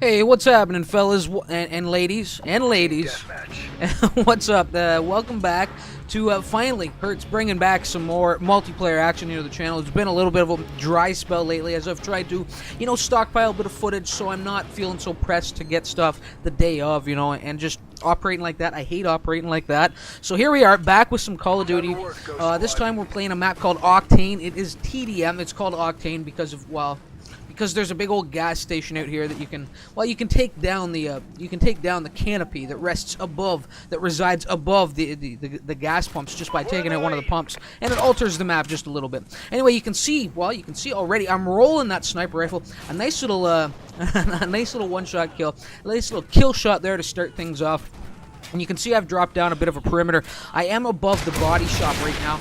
Hey, what's happening, fellas and ladies? And ladies. What's up? Welcome back to finally Hertz bringing back some more multiplayer action here to the channel. It's been a little bit of a dry spell lately as I've tried to, stockpile a bit of footage so I'm not feeling so pressed to get stuff the day of, and just operating like that. I hate operating like that. So here we are, back with some Call of Duty. This time we're playing a map called Octane. It is TDM. It's called Octane because there's a big old gas station out here that you can take down the canopy that resides above the gas pumps just by taking out one of the pumps, and it alters the map just a little bit. Anyway, you can see already I'm rolling that sniper rifle, a nice little a nice little one-shot kill, a nice little kill shot there to start things off. And you can see I've dropped down a bit of a perimeter. I am above the body shop right now,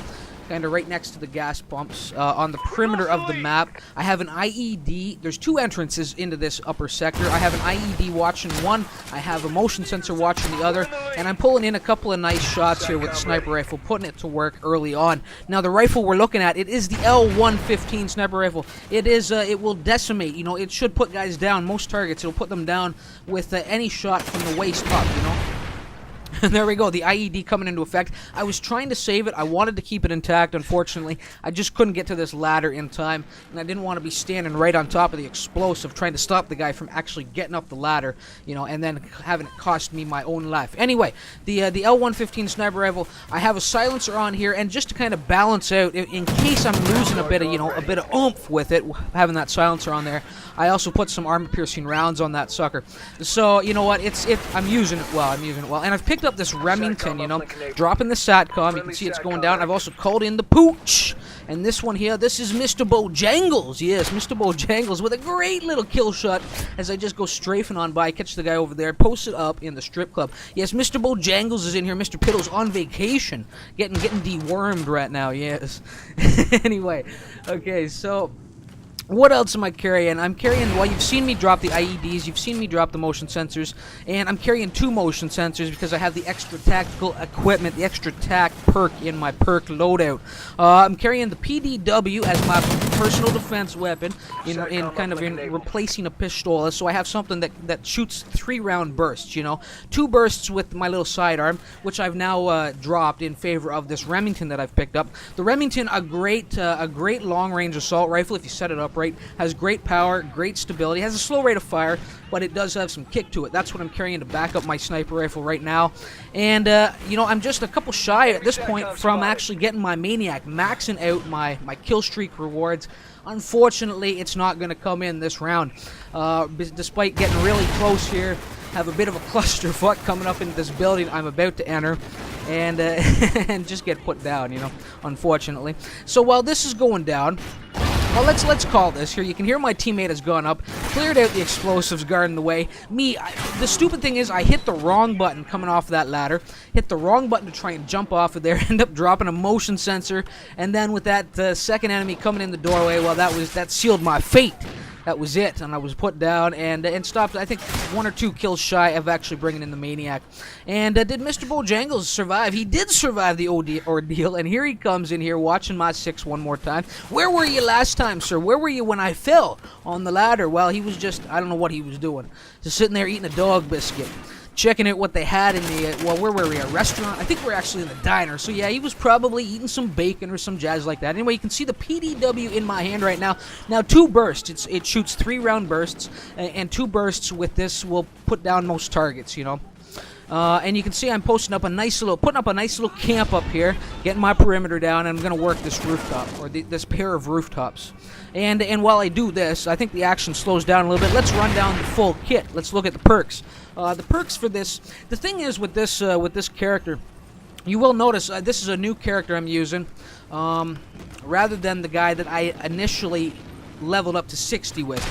kind of right next to the gas pumps on the perimeter of the map. I have an IED. There's two entrances into this upper sector. I have an IED watching one. I have a motion sensor watching the other. And I'm pulling in a couple of nice shots here with the sniper rifle, putting it to work early on. Now, the rifle we're looking at, it is the L115 sniper rifle. It is, it will decimate, it should put guys down. Most targets, it'll put them down with any shot from the waist up, And there we go, the IED coming into effect. I was trying to save it. I wanted to keep it intact. Unfortunately, I just couldn't get to this ladder in time, and I didn't want to be standing right on top of the explosive trying to stop the guy from actually getting up the ladder, and then having it cost me my own life. Anyway, the L115 sniper rifle, I have a silencer on here, and just to kind of balance out, in case I'm losing a bit of oomph with it, having that silencer on there, I also put some armor-piercing rounds on that sucker. So, you know what, I'm using it well, and I've picked up this Remington, dropping the SATCOM. You can see it's going down. I've also called in the pooch, and this one here, this is Mr. Bojangles. Yes, Mr. Bojangles with a great little kill shot as I just go strafing on by, catch the guy over there, post it up in the strip club. Yes, Mr. Bojangles is in here. Mr. Piddle's on vacation, getting dewormed right now. Yes. Anyway, okay, so what else am I carrying? I'm carrying, well, you've seen me drop the IEDs, you've seen me drop the motion sensors, and I'm carrying two motion sensors because I have the extra tactical equipment, the extra tac perk in my perk loadout. I'm carrying the PDW as my personal defense weapon in replacing a pistola, so I have something that shoots 3-round bursts, Two bursts with my little sidearm, which I've now dropped in favor of this Remington that I've picked up. The Remington, a great long-range assault rifle if you set it up right, has great power, great stability, has a slow rate of fire, but it does have some kick to it. That's what I'm carrying to back up my sniper rifle right now. And, I'm just a couple shy at this point from actually getting my Maniac, maxing out my kill streak rewards. Unfortunately, it's not going to come in this round. Despite getting really close here, have a bit of a clusterfuck coming up into this building I'm about to enter, and and just get put down, unfortunately. So while this is going down, well, let's call this here. You can hear my teammate has gone up, cleared out the explosives, guarding the way. The stupid thing is I hit the wrong button coming off of that ladder, hit the wrong button to try and jump off of there, end up dropping a motion sensor, and then with that second enemy coming in the doorway, well, that sealed my fate. That was it, and I was put down and stopped, I think, 1 or 2 kills shy of actually bringing in the Maniac. And did Mr. Bojangles survive? He did survive the ordeal, and here he comes in here watching my 6 one more time. Where were you last time, sir? Where were you when I fell on the ladder? Well, he was just, I don't know what he was doing. Just sitting there eating a dog biscuit, checking out what they had in the, where were we, a restaurant? I think we're actually in the diner. So yeah, he was probably eating some bacon or some jazz like that. Anyway, you can see the PDW in my hand right now. Now, 2 bursts. It shoots 3-round bursts, and 2 bursts with this will put down most targets, and you can see I'm putting up a nice little camp up here, getting my perimeter down, and I'm going to work this rooftop, or this pair of rooftops. And while I do this, I think the action slows down a little bit. Let's run down the full kit. Let's look at the perks. The perks for this, the thing is with this character, you will notice this is a new character I'm using, rather than the guy that I initially leveled up to 60 with,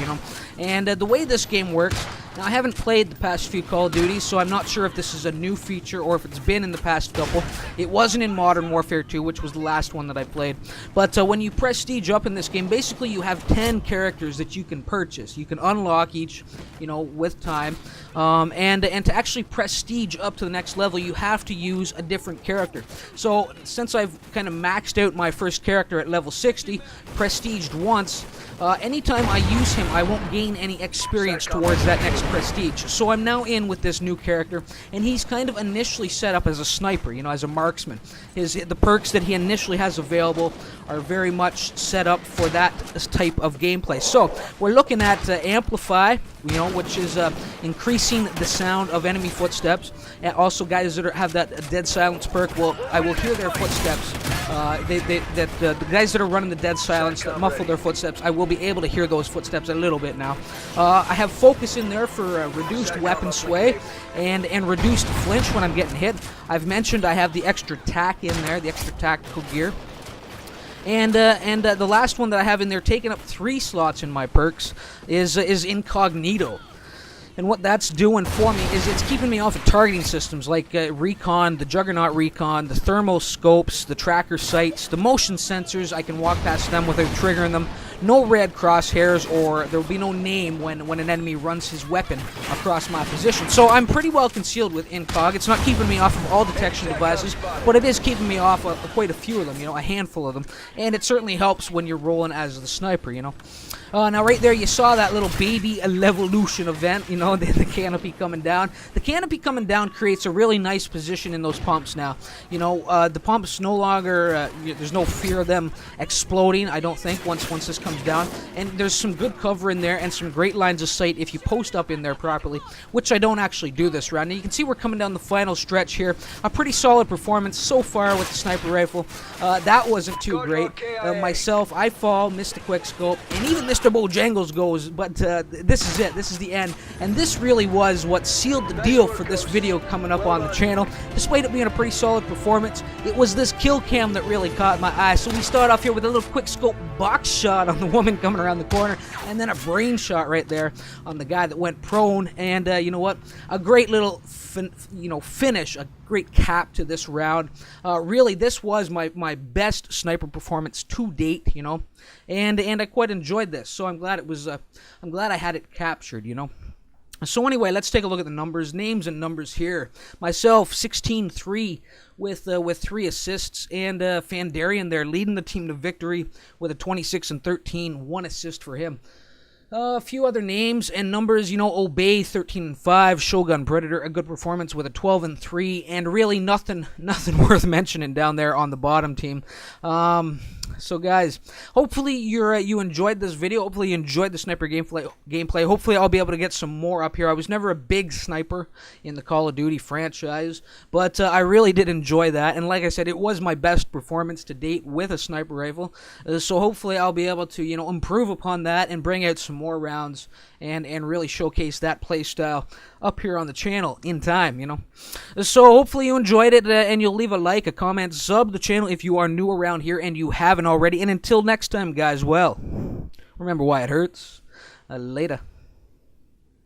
And the way this game works, now I haven't played the past few Call of Duties, so I'm not sure if this is a new feature or if it's been in the past couple. It wasn't in Modern Warfare 2, which was the last one that I played. But when you prestige up in this game, basically you have 10 characters that you can purchase. You can unlock each, with time. And to actually prestige up to the next level, you have to use a different character. So since I've kind of maxed out my first character at level 60, prestiged once, anytime I use him, I won't gain any experience towards that next increased prestige. So I'm now in with this new character, and he's kind of initially set up as a sniper, you know, as a marksman. The perks that he initially has available are very much set up for that type of gameplay. So we're looking at Amplify, you know, which is increasing the sound of enemy footsteps. And also, guys that have that dead silence perk, well, I will hear their footsteps. The guys that are running the dead silence that muffle their footsteps, I will be able to hear those footsteps a little bit now. I have focus in there for reduced weapon sway and reduced flinch when I'm getting hit. I've mentioned I have the extra tack in there, the extra tactical gear. And the last one that I have in there, taking up 3 slots in my perks, is Incognito. And what that's doing for me is it's keeping me off of targeting systems like Recon, the Juggernaut Recon, the thermoscopes, the tracker sights, the motion sensors. I can walk past them without triggering them. No red crosshairs, or there will be no name when an enemy runs his weapon across my position. So I'm pretty well concealed with Incog. It's not keeping me off of all detection devices, but it is keeping me off of quite a few of them, you know, a handful of them. And it certainly helps when you're rolling as the sniper, you know. Now right there you saw that little baby Levolution event, you know, the canopy coming down. The canopy coming down creates a really nice position in those pumps now. You know, the pumps no longer, there's no fear of them exploding, I don't think, once this comes down. And there's some good cover in there and some great lines of sight if you post up in there properly, which I don't actually do this round. Now you can see we're coming down the final stretch here. A pretty solid performance so far with the sniper rifle. That wasn't too great. Myself, I fall, missed the quick scope, and even Mr. Bojangles goes, but this is it. This is the end. And this really was what sealed the deal for this video coming up on the channel. Despite it being a pretty solid performance, it was this kill cam that really caught my eye. So we start off here with a little quick scope box shot on the woman coming around the corner, and then a brain shot right there on the guy that went prone. And you know what? A great little finish, a great cap to this round. Really, this was my best sniper performance to date, you know, and I quite enjoyed this. So I'm glad it was. I'm glad I had it captured, you know. So anyway, let's take a look at the numbers, names and numbers here. Myself, 16-3 with 3 assists, and Fandarian there leading the team to victory with a 26-13, 1 assist for him. A few other names and numbers, you know, Obey 13-5, Shogun Predator, a good performance with a 12-3, and really nothing worth mentioning down there on the bottom team. So guys, hopefully you enjoyed this video. Hopefully you enjoyed the sniper gameplay. Hopefully I'll be able to get some more up here. I was never a big sniper in the Call of Duty franchise, but I really did enjoy that. And like I said, it was my best performance to date with a sniper rifle. So hopefully I'll be able to, you know, improve upon that and bring out some more rounds and really showcase that play style up here on the channel in time, you know. So hopefully you enjoyed it, and you'll leave a like, a comment, sub the channel if you are new around here and you haven't already. And until next time, guys, well, remember why it hurts. Later.